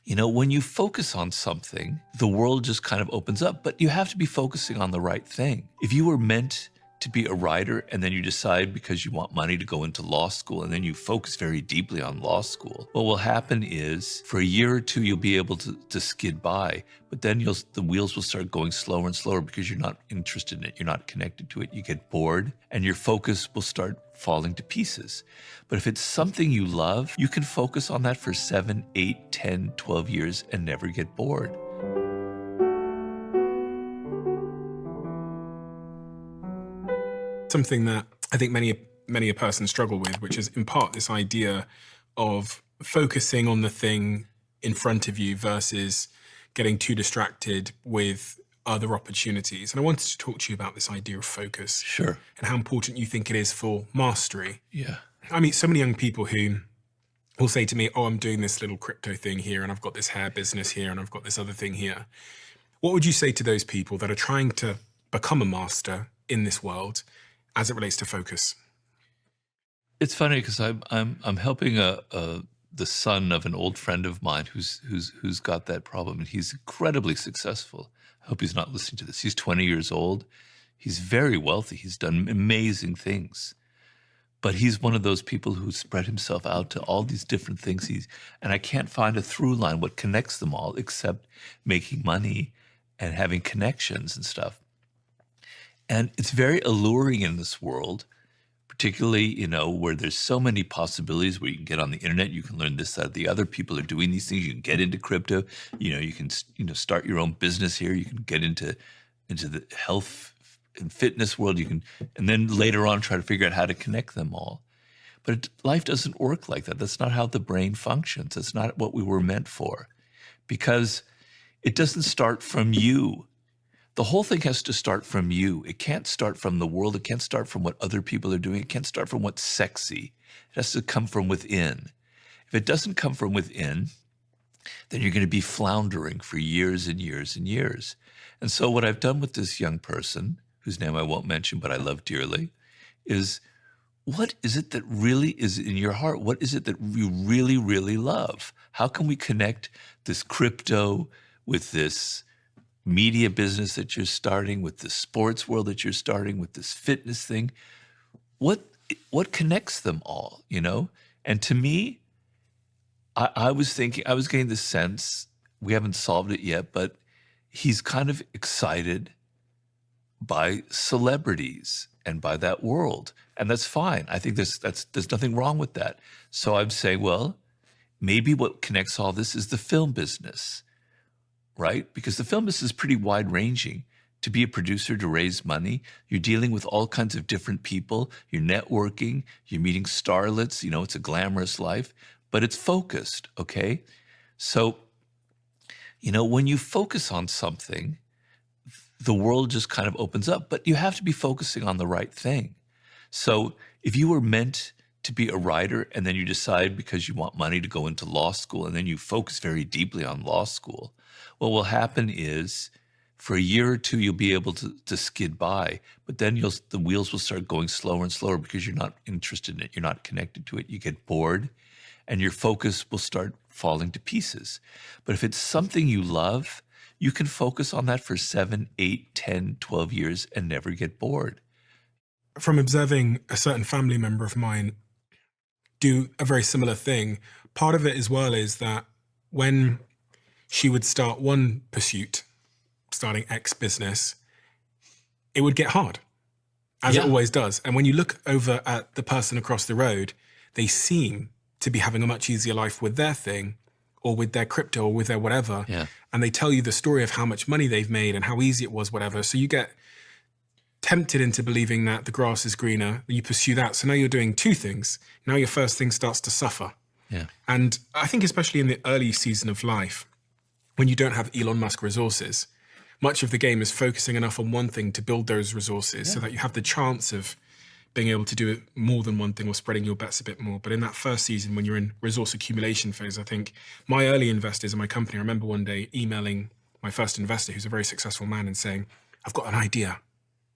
When you focus on something, the world just kind of opens up, but you have to be focusing on the right thing. If you were meant to be a writer and then you decide because you want money to go into law school and then you focus very deeply on law school, what will happen is for a year or two, you'll be able to skid by, but then the wheels will start going slower and slower because you're not interested in it. You're not connected to it. You get bored and your focus will start falling to pieces. But if it's something you love, you can focus on that for 7, 8, 10, 12 years and never get bored. Something that I think many a person struggle with, which is in part this idea of focusing on the thing in front of you versus getting too distracted with other opportunities. And I wanted to talk to you about this idea of focus. Sure. And how important you think it is for mastery. Yeah. I meet so many young people who will say to me, oh, I'm doing this little crypto thing here, and I've got this hair business here, and I've got this other thing here. What would you say to those people that are trying to become a master in this world as it relates to focus? It's funny because I'm helping the son of an old friend of mine who's got that problem, and he's incredibly successful. I hope he's not listening to this. He's 20 years old. He's very wealthy. He's done amazing things. But he's one of those people who spread himself out to all these different things. And I can't find a through line, what connects them all, except making money and having connections and stuff. And it's very alluring in this world, particularly, where there's so many possibilities where you can get on the internet, you can learn this, that, the other people are doing these things. You can get into crypto, you can, start your own business here. You can get into the health and fitness world. You can, and then later on try to figure out how to connect them all. But life doesn't work like that. That's not how the brain functions. That's not what we were meant for, because it doesn't start from you. The whole thing has to start from you. It can't start from the world. It can't start from what other people are doing. It can't start from what's sexy. It has to come from within. If it doesn't come from within, then you're going to be floundering for years and years and years. And so what I've done with this young person, whose name I won't mention, but I love dearly, is what is it that really is in your heart? What is it that you really, really love? How can we connect this crypto with this media business that you're starting, with the sports world that you're starting, with this fitness thing? What connects them all, And to me, I was getting the sense, we haven't solved it yet, but he's kind of excited by celebrities and by that world. And that's fine. I think there's nothing wrong with that. So I'm saying, well, maybe what connects all this is the film business, right? Because the film business is pretty wide-ranging. To be a producer, to raise money, you're dealing with all kinds of different people. You're networking, you're meeting starlets, it's a glamorous life, but it's focused, okay? So, when you focus on something, the world just kind of opens up, but you have to be focusing on the right thing. So if you were meant to be a writer and then you decide because you want money to go into law school and then you focus very deeply on law school, what will happen is for a year or two, you'll be able to skid by, but then the wheels will start going slower and slower because you're not interested in it. You're not connected to it. You get bored and your focus will start falling to pieces. But if it's something you love, you can focus on that for 7, 8, 10, 12 years and never get bored. From observing a certain family member of mine do a very similar thing, part of it as well is that when she would start one pursuit, starting X business, it would get hard, as it always does. And when you look over at the person across the road, they seem to be having a much easier life with their thing, or with their crypto, or with their whatever. Yeah. And they tell you the story of how much money they've made and how easy it was, whatever. So you get tempted into believing that the grass is greener, you pursue that. So now you're doing two things. Now your first thing starts to suffer. Yeah. And I think especially in the early season of life, when you don't have Elon Musk resources, much of the game is focusing enough on one thing to build those resources so that you have the chance of being able to do it more than one thing or spreading your bets a bit more. But in that first season, when you're in resource accumulation phase, I think my early investors in my company, I remember one day emailing my first investor, who's a very successful man, and saying, I've got an idea.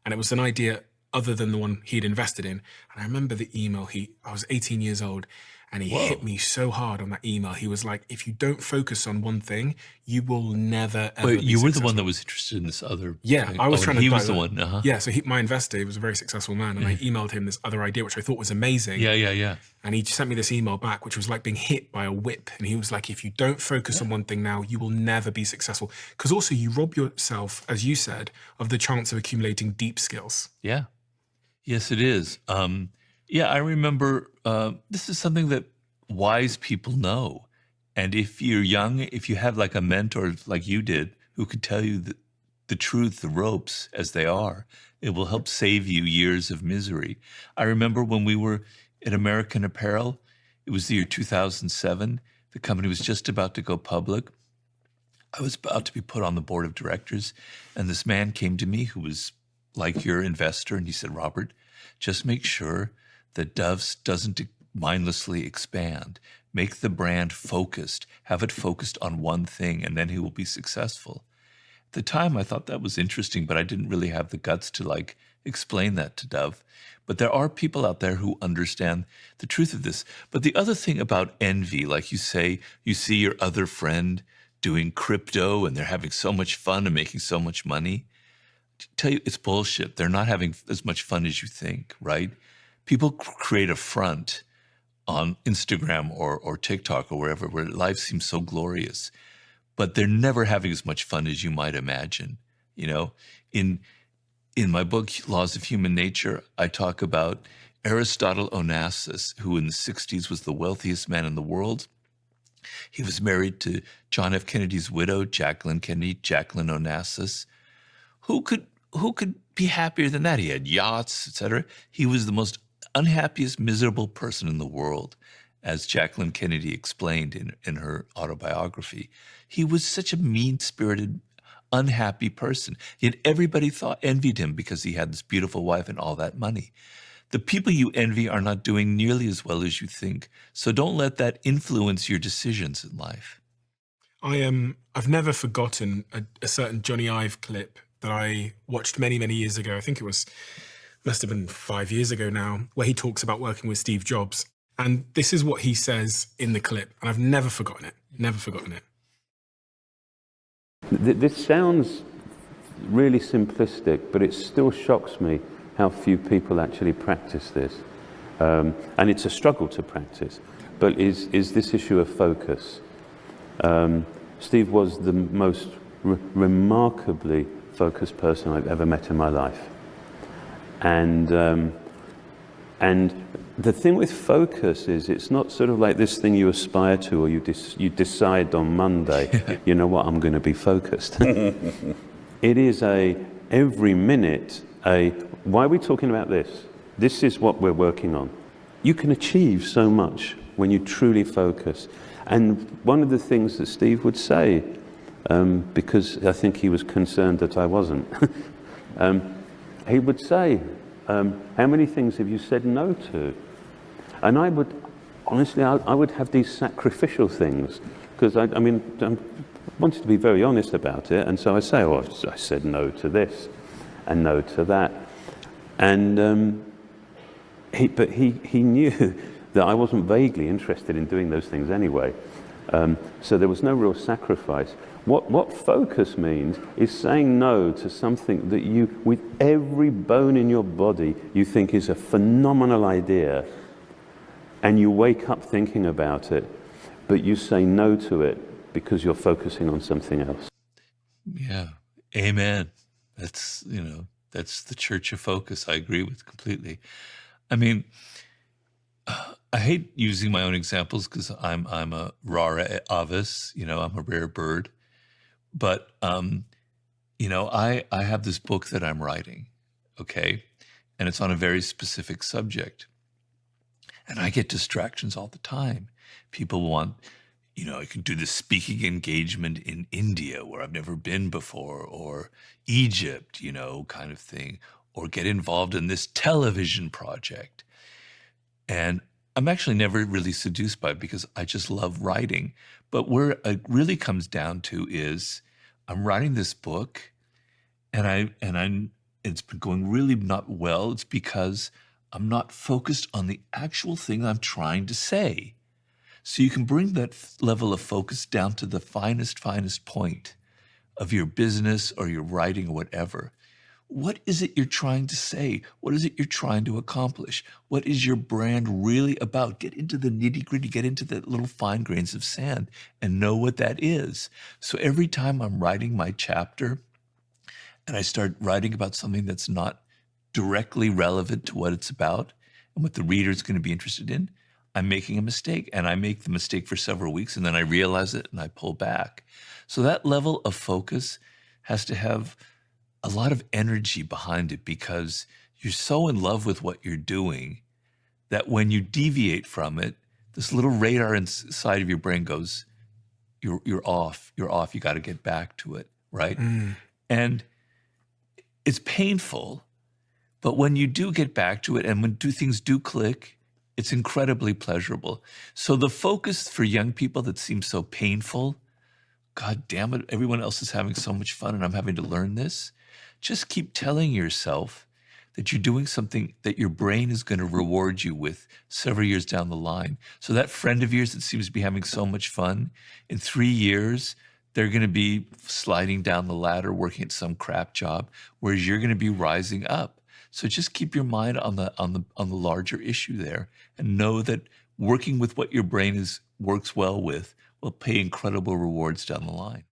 And it was an idea other than the one he'd invested in. And I remember the email, I was 18 years old, And he hit Whoa. me so hard on that email. He was like, if you don't focus on one thing, you will never, ever Wait, be you were the one that successful. was interested in this other Yeah, thing. I was Oh, and trying to he was the divert. one. Yeah, so my investor, he was a very successful man, and I emailed him this other idea, which I thought was amazing. Yeah. And he sent me this email back, which was like being hit by a whip. And he was like, if you don't focus on one thing now, you will never be successful. Because also you rob yourself, as you said, of the chance of accumulating deep skills. Yeah. Yes, it is. Yeah, I remember this is something that wise people know. And if you're young, if you have like a mentor like you did, who could tell you the truth, the ropes as they are, it will help save you years of misery. I remember when we were at American Apparel, it was the year 2007. The company was just about to go public. I was about to be put on the board of directors, and this man came to me who was like your investor, and he said, Robert, just make sure that Dove's doesn't mindlessly expand. Make the brand focused. Have it focused on one thing, and then he will be successful. At the time, I thought that was interesting, but I didn't really have the guts to like explain that to Dove. But there are people out there who understand the truth of this. But the other thing about envy, like you say, you see your other friend doing crypto and they're having so much fun and making so much money. Tell you, it's bullshit. They're not having as much fun as you think, right? People create a front on Instagram or TikTok or wherever where life seems so glorious, but they're never having as much fun as you might imagine. You know, in my book, Laws of Human Nature, I talk about Aristotle Onassis, who in the 60s was the wealthiest man in the world. He was married to John F. Kennedy's widow, Jacqueline Kennedy, Jacqueline Onassis. Who could be happier than that? He had yachts, etc. He was the most unhappiest, miserable person in the world, as Jacqueline Kennedy explained in her autobiography. He was such a mean-spirited, unhappy person. Yet everybody envied him because he had this beautiful wife and all that money. The people you envy are not doing nearly as well as you think. So don't let that influence your decisions in life. I've never forgotten a certain Johnny Ive clip that I watched many, many years ago. I think must have been 5 years ago now, where he talks about working with Steve Jobs. And this is what he says in the clip. And I've never forgotten it. Never forgotten it. This sounds really simplistic, but it still shocks me how few people actually practice this. And it's a struggle to practice. But is this issue of focus. Steve was the most remarkably focused person I've ever met in my life. And the thing with focus is it's not sort of like this thing you aspire to or you decide on Monday, you know what, I'm going to be focused. It is every minute, why are we talking about this? This is what we're working on. You can achieve so much when you truly focus. And one of the things that Steve would say, because I think he was concerned that I wasn't, he would say, how many things have you said no to? And I would, honestly, I would have these sacrificial things, because I wanted to be very honest about it, and so I say, oh, I said no to this, and no to that. And but he knew that I wasn't vaguely interested in doing those things anyway. So there was no real sacrifice. What focus means is saying no to something that you, with every bone in your body, you think is a phenomenal idea, and you wake up thinking about it, but you say no to it because you're focusing on something else. Yeah. Amen. That's the church of focus. I agree with completely. I mean, I hate using my own examples because I'm a rara avis, I'm a rare bird. But, I have this book that I'm writing, okay? And it's on a very specific subject. And I get distractions all the time. People want, I can do this speaking engagement in India where I've never been before, or Egypt, kind of thing, or get involved in this television project. And I'm actually never really seduced by it because I just love writing. But where it really comes down to is I'm writing this book and it's been going really not well. It's because I'm not focused on the actual thing I'm trying to say. So you can bring that level of focus down to the finest point of your business or your writing or whatever. What is it you're trying to say? What is it you're trying to accomplish? What is your brand really about? Get into the nitty-gritty, get into the little fine grains of sand and know what that is. So every time I'm writing my chapter and I start writing about something that's not directly relevant to what it's about and what the reader is going to be interested in, I'm making a mistake. And I make the mistake for several weeks and then I realize it and I pull back. So that level of focus has to have a lot of energy behind it because you're so in love with what you're doing that when you deviate from it, this little radar inside of your brain goes, you're off, you got to get back to it, right? And it's painful, but when you do get back to it and when things do click, it's incredibly pleasurable. So the focus for young people that seems so painful, God damn it, everyone else is having so much fun and I'm having to learn this. Just keep telling yourself that you're doing something that your brain is going to reward you with several years down the line. So that friend of yours that seems to be having so much fun, in 3 years, they're going to be sliding down the ladder, working at some crap job, whereas you're going to be rising up. So just keep your mind on the larger issue there and know that working with what your brain works well with will pay incredible rewards down the line.